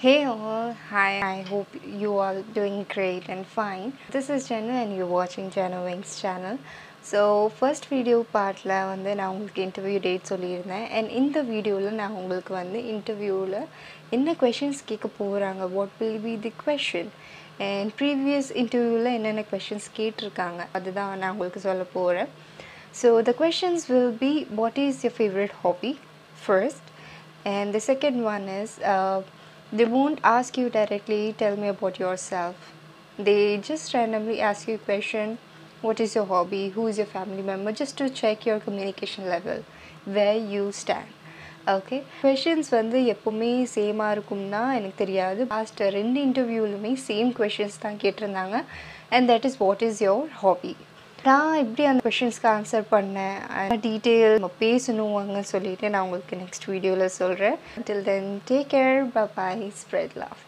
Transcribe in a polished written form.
Hey all, hi, I hope you all doing great and fine. This is Janu and you're watching Janu Wings channel. So first video partல வந்து நான் உங்களுக்கு interview date சொல்லியிருந்தேன் and இந்த வீடியோவில் நான் உங்களுக்கு வந்து இன்டர்வியூவில் என்ன questions கேட்க போகிறாங்க, what will be the question and previous interviewவில் என்னென்ன questions கேட்டிருக்காங்க அதுதான் நான் உங்களுக்கு சொல்ல போகிறேன். So the questions will be what is your favorite hobby first, and the second one is they won't ask you directly, tell me about yourself. They just randomly ask you a question, what is your hobby, who is your family member, just to check your communication level, where you stand. Okay, questions வந்து எப்பவுமே சேமாக இருக்கும்னா எனக்கு தெரியாது. Last 2 இன்டர்வியூலுமே same questions தான் கேட்டிருந்தாங்க, and that is what is your hobby. நான் எப்படி அந்த கொஷின்ஸ்க்கு ஆன்சர் பண்ணேன் டீட்டெயில் நம்ம பேசணுவாங்க சொல்லிவிட்டு நான் உங்களுக்கு நெக்ஸ்ட் வீடியோவில் சொல்கிறேன். Until then, take care, bye bye, spread love.